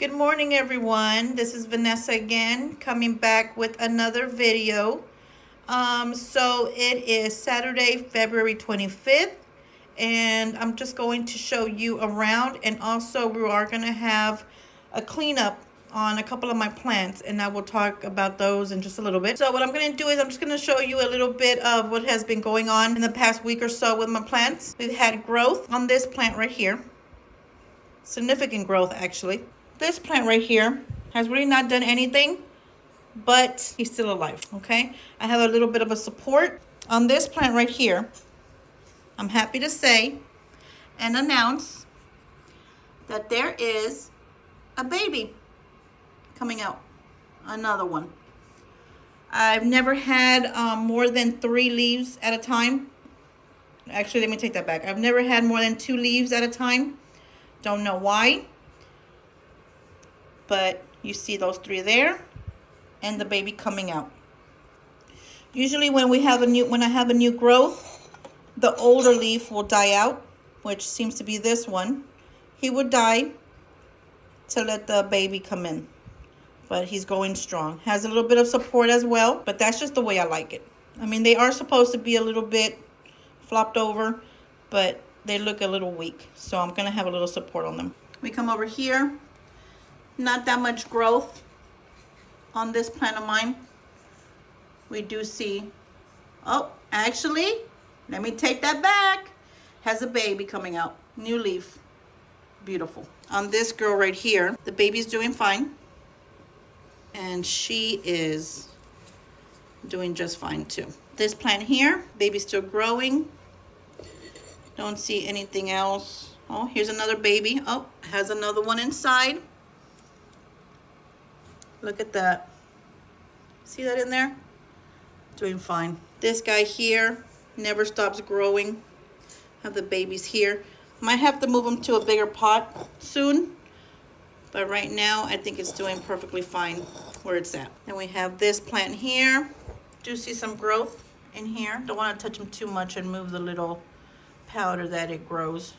Good morning, everyone. This is Vanessa again, coming back with another video. So it is Saturday, February 25th, and I'm just going to show you around, and also we are going to have a cleanup on a couple of my plants, and I will talk about those in just a little bit. So what I'm going to do is I'm just going to show you a little bit of what has been going on in the past week or so with my plants. We've had growth on this plant right here. Significant growth, actually. This plant right here has really not done anything, but he's still alive, okay? I have a little bit of a support on this plant right here. I'm happy to say and announce that there is a baby coming out, another one. I've never had more than 3 leaves at a time. Actually, let me take that back. I've never had more than 2 leaves at a time. Don't know why. But you see those 3 there and the baby coming out. Usually when I have a new growth, the older leaf will die out, which seems to be this one. He would die to let the baby come in. But he's going strong. Has a little bit of support as well, but that's just the way I like it. I mean, they are supposed to be a little bit flopped over, but they look a little weak. So I'm going to have a little support on them. We come over here. Not that much growth on this plant of mine. We do see, oh, actually, let me take that back. Has a baby coming out, new leaf, beautiful. On this girl right here, the baby's doing fine. And she is doing just fine too. This plant here, baby's still growing. Don't see anything else. Oh, here's another baby. Oh, has another one inside. Look at that. See that in there? Doing fine. This guy here never stops growing. Have the babies here. Might have to move them to a bigger pot soon. But right now, I think it's doing perfectly fine where it's at. Then we have this plant here. Do see some growth in here. Don't want to touch them too much and move the little powder that it grows.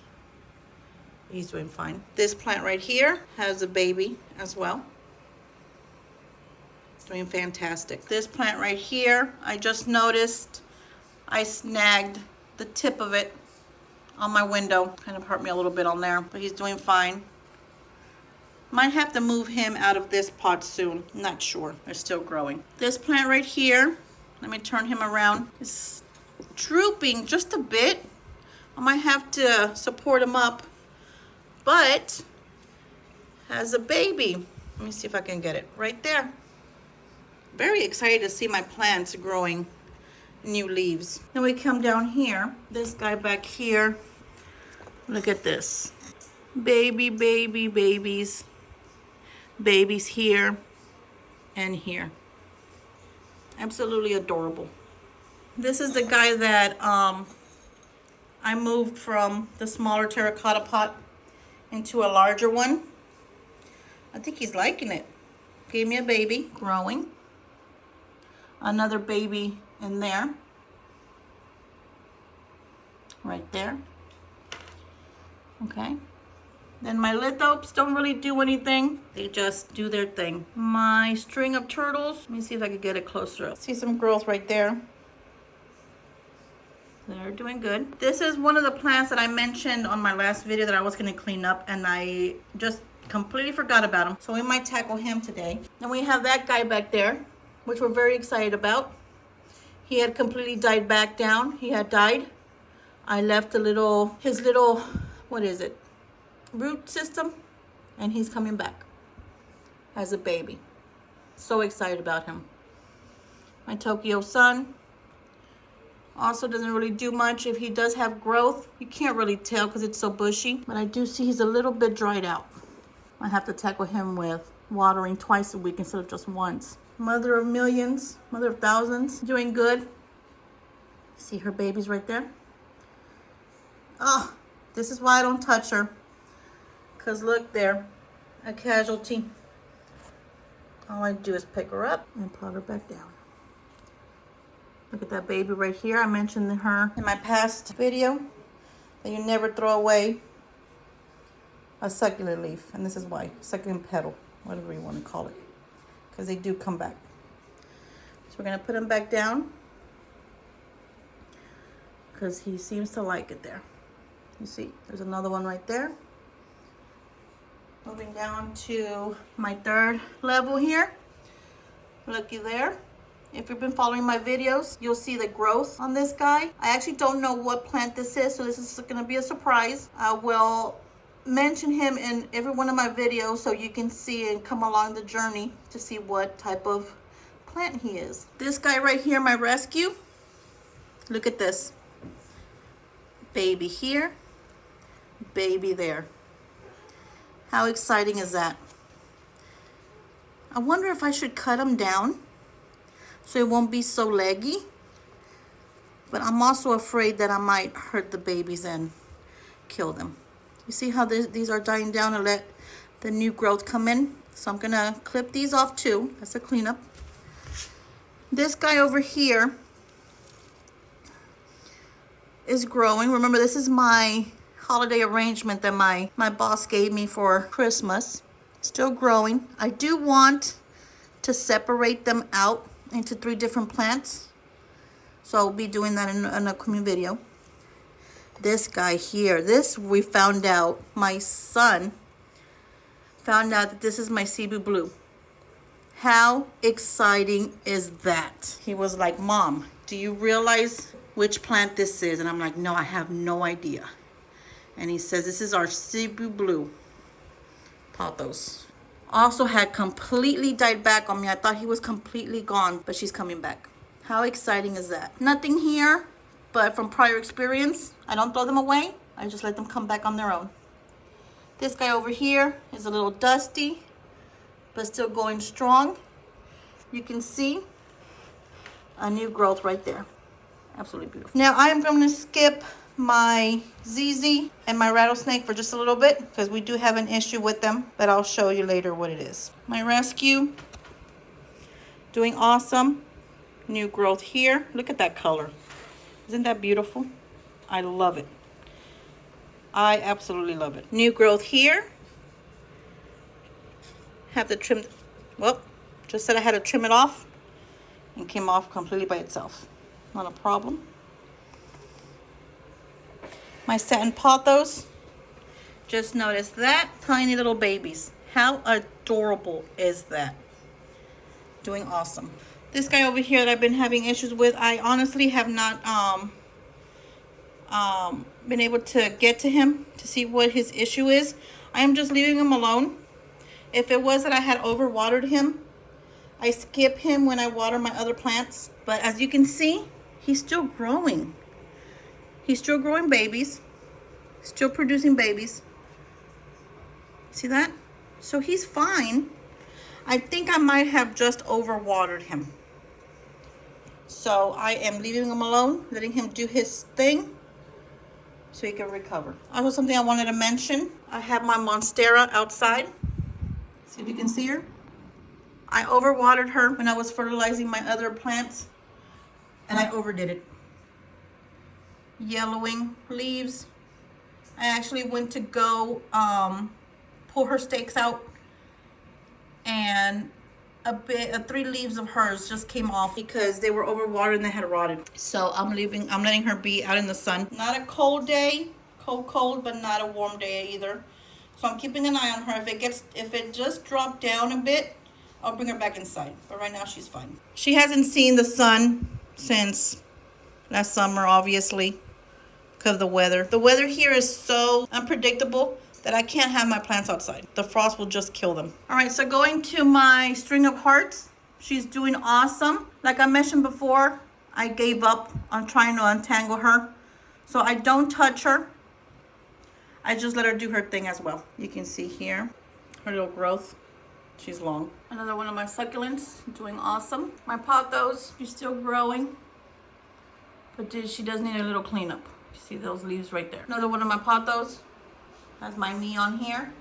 He's doing fine. This plant right here has a baby as well. Doing fantastic. This plant right here, I just noticed I snagged the tip of it on my window. Kind of hurt me a little bit on there, but he's doing fine. Might have to move him out of this pot soon. Not sure. They're still growing. This plant right here, let me turn him around. It's drooping just a bit. I might have to support him up, but has a baby. Let me see if I can get it right there. Very excited to see my plants growing new leaves. Then we come down here. This guy back here. Look at this. Babies. Babies here and here. Absolutely adorable. This is the guy that I moved from the smaller terracotta pot into a larger one. I think he's liking it. Gave me a baby, growing. Another baby in there. Right there. Okay. Then my lithopes don't really do anything. They just do their thing. My string of turtles. Let me see if I can get it closer up. See some growth right there. They're doing good. This is one of the plants that I mentioned on my last video that I was going to clean up, and I just completely forgot about him. So we might tackle him today. Then we have that guy back there, which we're very excited about. He had completely died back down. He had died. I left his little, what is it? Root system, and he's coming back as a baby. So excited about him. My Tokyo sun also doesn't really do much. If he does have growth, you can't really tell because it's so bushy, but I do see he's a little bit dried out. I have to tackle him with watering twice a week instead of just once. Mother of millions, mother of thousands, doing good. See her babies right there? Oh, this is why I don't touch her. Because look there, a casualty. All I do is pick her up and put her back down. Look at that baby right here. I mentioned her in my past video that you never throw away a succulent leaf, and this is why, succulent petal, whatever you want to call it, because they do come back. So we're gonna put him back down because he seems to like it there. You see, there's another one right there. Moving down to my third level here. Looky there. If you've been following my videos, you'll see the growth on this guy. I actually don't know what plant this is, so this is gonna be a surprise. I will mention him in every one of my videos so you can see and come along the journey to see what type of plant he is. This guy right here, my rescue. Look at this. Baby here, baby there. How exciting is that? I wonder if I should cut him down so it won't be so leggy. But I'm also afraid that I might hurt the babies and kill them. You see how these are dying down and let the new growth come in? So I'm gonna clip these off too. That's a cleanup. This guy over here is growing. Remember, this is my holiday arrangement that my boss gave me for Christmas. Still growing. I do want to separate them out into 3 different plants. So I'll be doing that in an upcoming video. This guy here, this we found out, my son found out that this is my Cebu Blue. How exciting is that? He was like, Mom, do you realize which plant this is? And I'm like, no, I have no idea. And he says, this is our Cebu Blue pothos. Also had completely died back on me. I thought he was completely gone, but she's coming back. How exciting is that? Nothing here, but from prior experience, I don't throw them away. I just let them come back on their own. This guy over here is a little dusty, but still going strong. You can see a new growth right there. Absolutely beautiful. Now I am going to skip my ZZ and my rattlesnake for just a little bit because we do have an issue with them, but I'll show you later what it is. My rescue, doing awesome. New growth here. Look at that color. Isn't that beautiful? I love it. I absolutely love it. New growth here. Have to trim, well, just said I had to trim it off and came off completely by itself. Not a problem. My satin pothos, just notice that. Tiny little babies. How adorable is that? Doing awesome. This guy over here that I've been having issues with, I honestly have not been able to get to him to see what his issue is. I am just leaving him alone. If it was that I had overwatered him, I skip him when I water my other plants. But as you can see, he's still growing. He's still growing babies. Still producing babies. See that? So he's fine. I think I might have just overwatered him. So I am leaving him alone, letting him do his thing so he can recover. Also, something I wanted to mention. I have my Monstera outside. See if you can see her. I overwatered her when I was fertilizing my other plants, and I overdid it. Yellowing leaves. I actually went to go pull her stakes out, and 3 leaves of hers just came off because they were overwatered and they had rotted. So I'm letting her be out in the sun. Not a cold day, cold, but not a warm day either. So I'm keeping an eye on her. If it just dropped down a bit, I'll bring her back inside. But right now she's fine. She hasn't seen the sun since last summer, obviously, because of the weather. The weather here is so unpredictable that I can't have my plants outside. The frost will just kill them. All right, so going to my string of hearts. She's doing awesome. Like I mentioned before, I gave up on trying to untangle her. So I don't touch her. I just let her do her thing as well. You can see here, her little growth. She's long. Another one of my succulents, doing awesome. My pothos, she's still growing, but she does need a little cleanup. You see those leaves right there. Another one of my pothos has my neon here,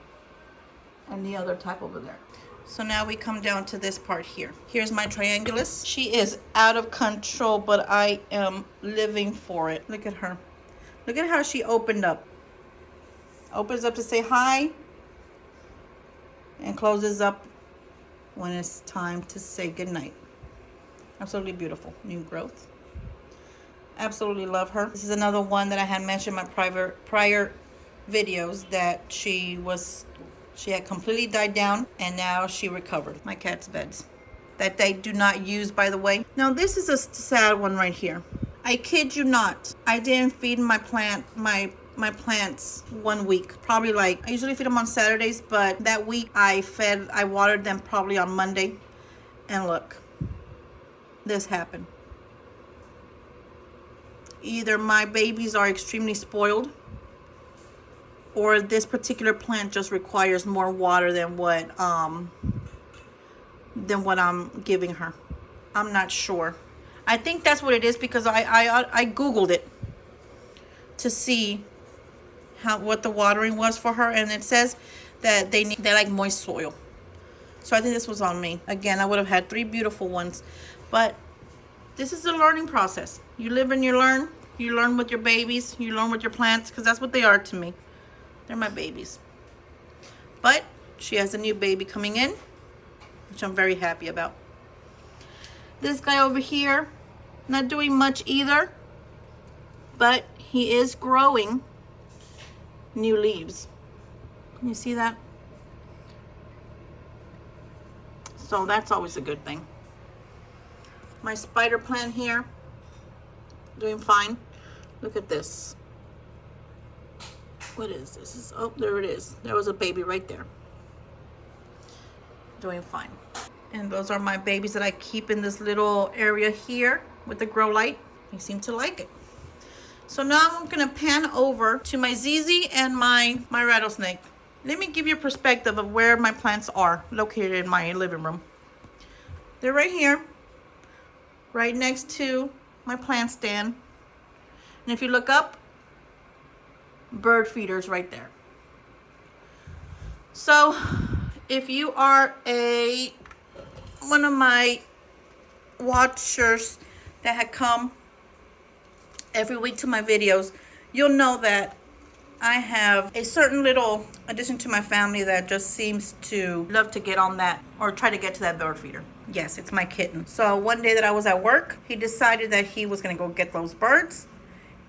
and the other type over there. So now we come down to this part here. Here's my triangulus. She is out of control, but I am living for it. Look at her. Look at how she opened up. Opens up to say hi, and closes up when it's time to say goodnight. Absolutely beautiful new growth. Absolutely love her. This is another one that I had mentioned in my prior videos that she had completely died down, and now she recovered. My cat's beds that they do not use, by the way. Now this is a sad one right here. I kid you not, I didn't feed my plants 1 week. Probably, like, I usually feed them on Saturdays, but that week I watered them probably on Monday, and look, this happened. Either my babies are extremely spoiled, or this particular plant just requires more water than what I'm giving her. I'm not sure. I think that's what it is, because I Googled it to see what the watering was for her, and it says that they like moist soil. So I think this was on me. Again, I would have had 3 beautiful ones, but this is a learning process. You live and you learn. You learn with your babies. You learn with your plants, because that's what they are to me. They're my babies. But she has a new baby coming in, which I'm very happy about. This guy over here, not doing much either, but he is growing new leaves. Can you see that? So that's always a good thing. My spider plant here, doing fine. Look at this. What is this? Oh, there it is. There was a baby right there. Doing fine. And those are my babies that I keep in this little area here with the grow light. They seem to like it. So now I'm gonna pan over to my ZZ and my rattlesnake. Let me give you a perspective of where my plants are located in my living room. They're right here, right next to my plant stand. And if you look up, bird feeders right there. So if you are one of my watchers that had come every week to my videos, you'll know that I have a certain little addition to my family that just seems to love to get on that, or try to get to that bird feeder. Yes, it's my kitten. So one day that I was at work, he decided that he was gonna go get those birds,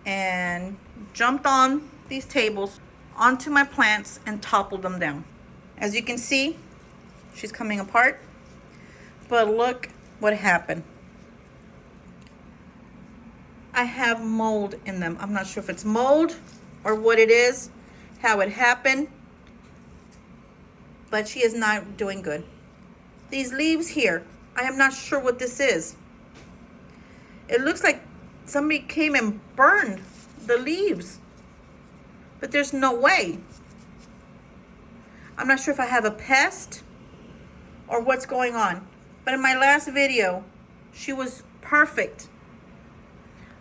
and jumped on these tables onto my plants and toppled them down. As you can see, she's coming apart, but look what happened. I have mold in them. I'm not sure if it's mold or what it is, how it happened, but she is not doing good. These leaves here, I am not sure what this is. It looks like somebody came and burned the leaves, but there's no way. I'm not sure if I have a pest or what's going on, but in my last video, she was perfect.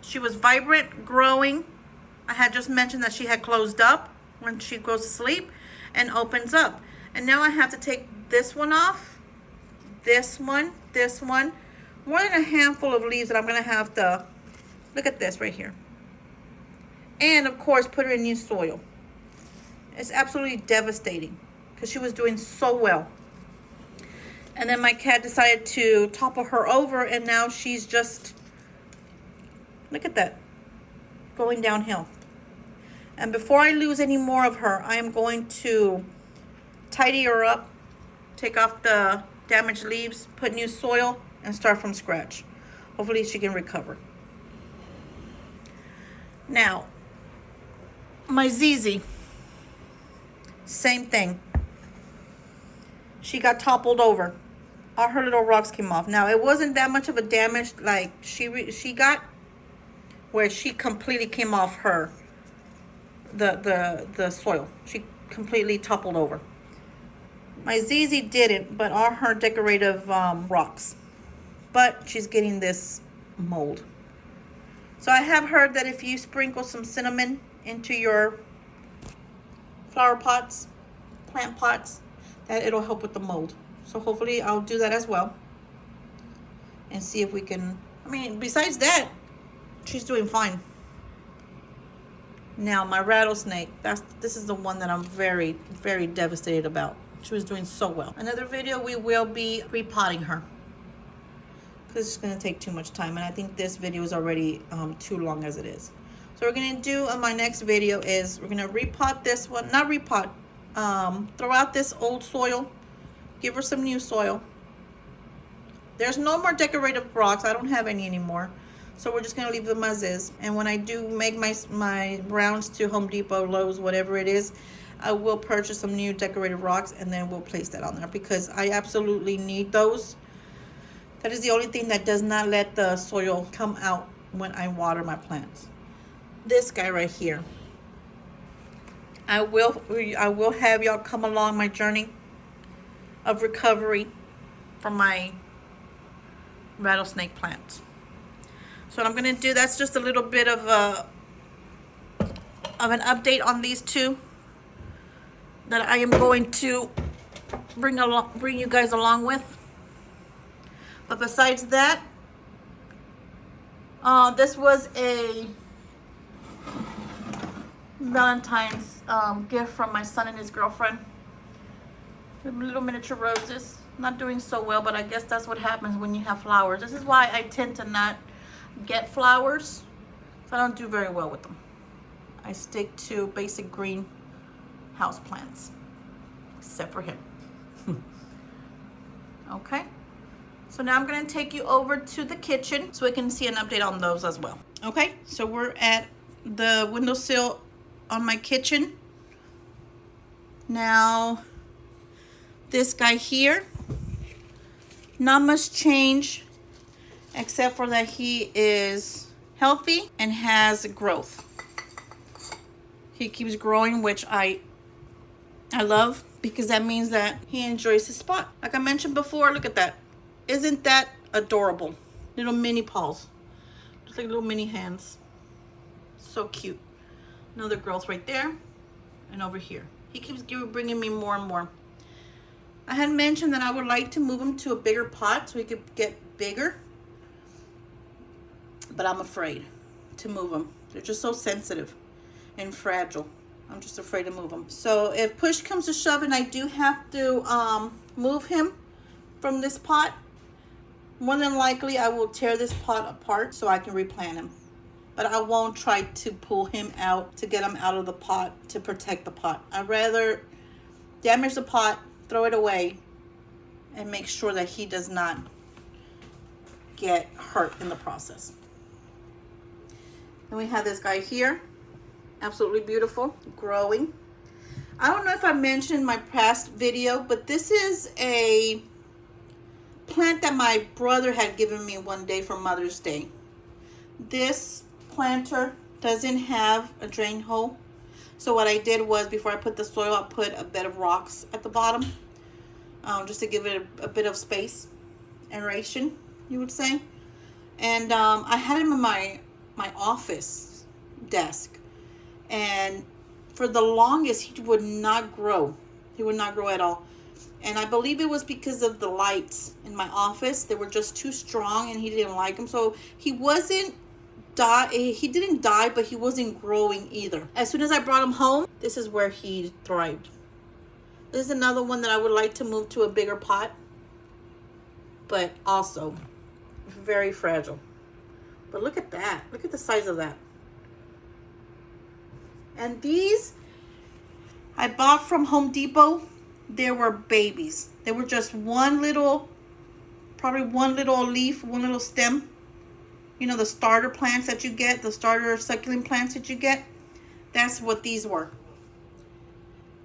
She was vibrant, growing. I had just mentioned that she had closed up when she goes to sleep and opens up. And now I have to take this one off, this one, more than a handful of leaves that I'm gonna have to, look at this right here. And of course, put her in new soil. It's absolutely devastating because she was doing so well. And then my cat decided to topple her over, and now she's just, look at that, going downhill. And before I lose any more of her, I am going to tidy her up, take off the damaged leaves, put new soil, and start from scratch. Hopefully she can recover. Now, my ZZ, same thing. She got toppled over. All her little rocks came off. Now, it wasn't that much of a damage, like she got where she completely came off her, the soil. She completely toppled over. My ZZ didn't, but all her decorative rocks. But she's getting this mold. So I have heard that if you sprinkle some cinnamon into your flower pots, plant pots, that it'll help with the mold. So hopefully I'll do that as well and see if we can, I mean, besides that, she's doing fine. Now my rattlesnake, this is the one that I'm very, very devastated about. She was doing so well. Another video, we will be repotting her, because it's going to take too much time, and I think this video is already too long as it is. So we're going to do on my next video is we're going to repot this one. Not repot. Throw out this old soil. Give her some new soil. There's no more decorative rocks. I don't have any anymore. So we're just going to leave them as is. And when I do make my rounds to Home Depot, Lowe's, whatever it is, I will purchase some new decorative rocks, and then we'll place that on there because I absolutely need those. That is the only thing that does not let the soil come out when I water my plants. This guy right here. I will have y'all come along my journey of recovery from my rattlesnake plants. So what I'm going to do, that's just a little bit of an update on these two that I am going to bring you guys along with. But besides that, this was a Valentine's gift from my son and his girlfriend. Little miniature roses. Not doing so well, but I guess that's what happens when you have flowers. This is why I tend to not get flowers. So I don't do very well with them. I stick to basic green house plants, except for him. Okay. So now I'm going to take you over to the kitchen so we can see an update on those as well. Okay, so we're at the windowsill on my kitchen. Now, this guy here, not much change except for that he is healthy and has growth. He keeps growing, which I love, because that means that he enjoys his spot. Like I mentioned before, look at that. Isn't that adorable? Little mini paws. Just like little mini hands. So cute. Another growth right there and over here. He keeps bringing me more and more. I had mentioned that I would like to move him to a bigger pot so he could get bigger. But I'm afraid to move them. They're just so sensitive and fragile. I'm just afraid to move them. So if push comes to shove and I do have to move him from this pot, more than likely I will tear this pot apart so I can replant him. But I won't try to pull him out to get him out of the pot to protect the pot. I'd rather damage the pot, throw it away, and make sure that he does not get hurt in the process. Then we have this guy here. Absolutely beautiful, growing. I don't know if I mentioned in my past video, but this is a plant that my brother had given me one day for Mother's Day. This planter doesn't have a drain hole. So what I did was, before I put the soil, I put a bed of rocks at the bottom, just to give it a bit of space, aeration, you would say. And I had him in my office desk. And for the longest, he would not grow. He would not grow at all. And I believe it was because of the lights in my office. They were just too strong and he didn't like them. So he didn't die, but he wasn't growing either. As soon as I brought him home, this is where he thrived. This is another one that I would like to move to a bigger pot, but also very fragile. But look at that. Look at the size of that. And these I bought from Home Depot. They were babies. They were just probably one little leaf, one little stem. You know, the starter plants that you get, the starter succulent plants that you get. That's what these were.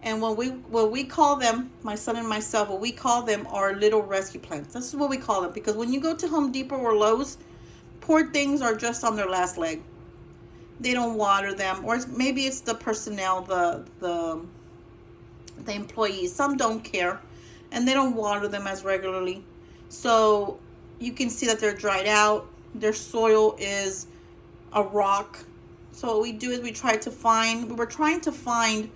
And what we call them, my son and myself, what we call them are little rescue plants. This is what we call them, because when you go to Home Depot or Lowe's, poor things are just on their last leg. They don't water them, or maybe it's the personnel, the employees. Some don't care, and they don't water them as regularly. So you can see that they're dried out. Their soil is a rock. So what we do is we were trying to find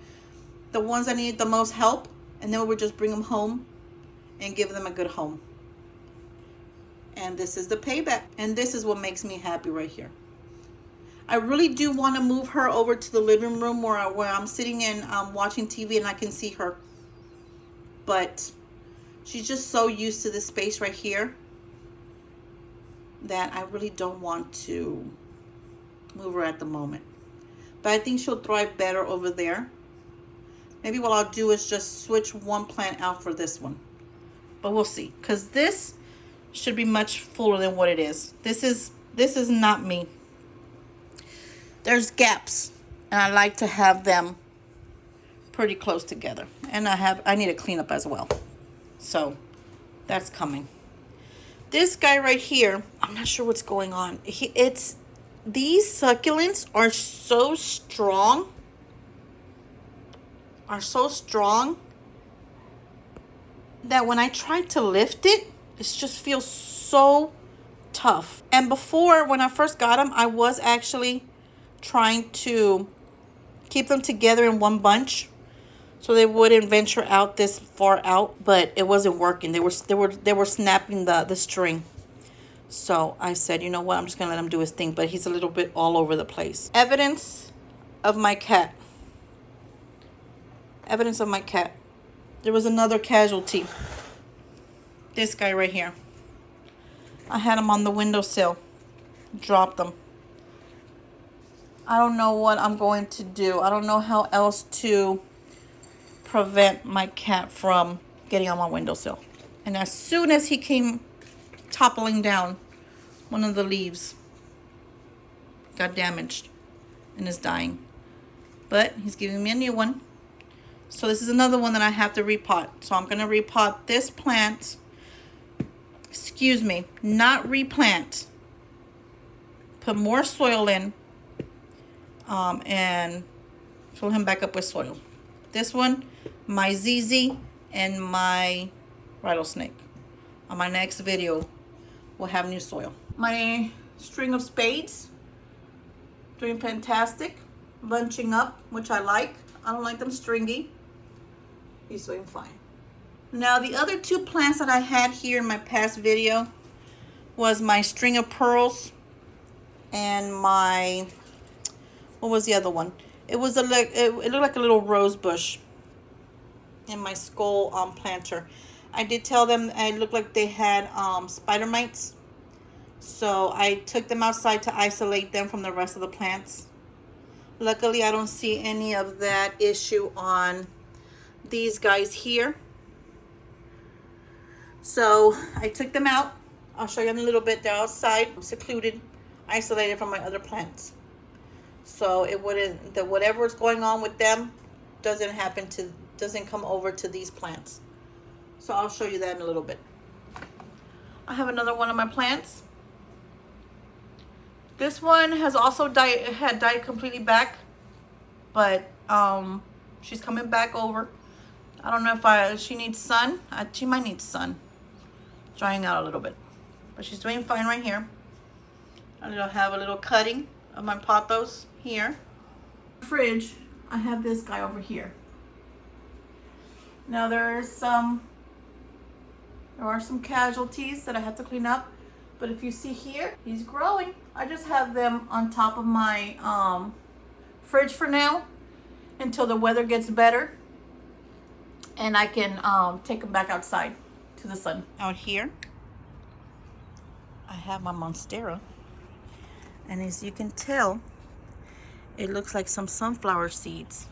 the ones that needed the most help, and then we would just bring them home and give them a good home. And this is the payback. And this is what makes me happy right here. I really do want to move her over to the living room where I'm sitting and watching TV and I can see her. but she's just so used to this space right here that I really don't want to move her at the moment. But I think she'll thrive better over there. Maybe what I'll do is just switch one plant out for this one. But we'll see, because this should be much fuller than what it is. This is not me. There's gaps, and I like to have them pretty close together. And I need to clean up as well. So that's coming. This guy right here, I'm not sure what's going on. These succulents are so strong. That when I try to lift it, it just feels so tough. And before, when I first got them, I was actually trying to keep them together in one bunch so they wouldn't venture out this far out, but it wasn't working. They were snapping the string. So I said, you know what, I'm just gonna let him do his thing, but he's a little bit all over the place. Evidence of my cat. Evidence of my cat. There was another casualty. This guy right here. I had him on the windowsill. Dropped him. I don't know what I'm going to do. I don't know how else to prevent my cat from getting on my windowsill. And as soon as he came toppling down, one of the leaves got damaged and is dying. But he's giving me a new one. So this is another one that I have to repot. So I'm going to repot this plant. Excuse me, not replant. Put more soil in and fill him back up with soil. This one, my ZZ and my rattlesnake. On my next video, we'll have new soil. My string of spades, doing fantastic. Bunching up, which I like. I don't like them stringy. He's doing fine. Now the other two plants that I had here in my past video was my string of pearls and my, what was the other one? It was it looked like a little rose bush in my skull planter. I did tell them it looked like they had spider mites. So I took them outside to isolate them from the rest of the plants. Luckily, I don't see any of that issue on these guys here. So I took them out. I'll show you in a little bit. They're outside, secluded, isolated from my other plants. So it wouldn't, whatever is going on with them doesn't come over to these plants. So I'll show you that in a little bit. I have another one of my plants. This one has also died completely back, but she's coming back over. I don't know if she needs sun. She might need sun. Drying out a little bit, but she's doing fine right here. I'll have a little cutting of my pothos here. Fridge, I have this guy over here. Now there are some casualties that I have to clean up, but if you see here, he's growing. I just have them on top of my fridge for now until the weather gets better and I can take them back outside to the sun. Out here, I have my Monstera, and as you can tell, it looks like some sunflower seeds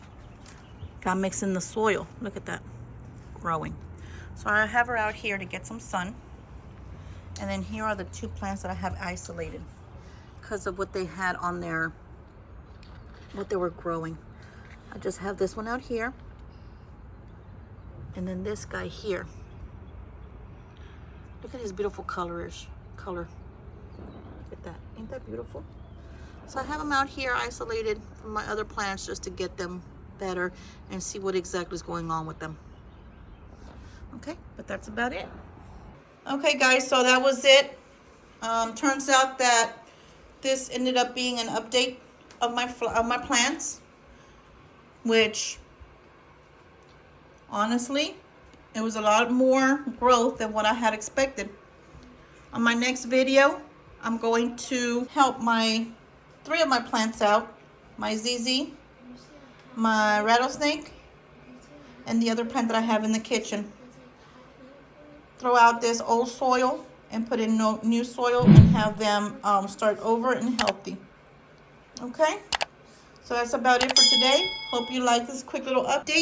got mixed in the soil. Look at that, growing. So I have her out here to get some sun. And then here are the two plants that I have isolated because of what they had on their, what they were growing. I just have this one out here. And then this guy here. Look at his beautiful color. Look at that. Ain't that beautiful? So I have them out here isolated from my other plants just to get them better and see what exactly is going on with them. Okay, but that's about it. Okay guys, so that was it. Turns out that this ended up being an update of my plants, which honestly, it was a lot more growth than what I had expected. On my next video, I'm going to help three of my plants out. My ZZ, my rattlesnake, and the other plant that I have in the kitchen. throw out this old soil and put in new soil and have them start over and healthy. Okay, so that's about it for today. Hope you like this quick little update.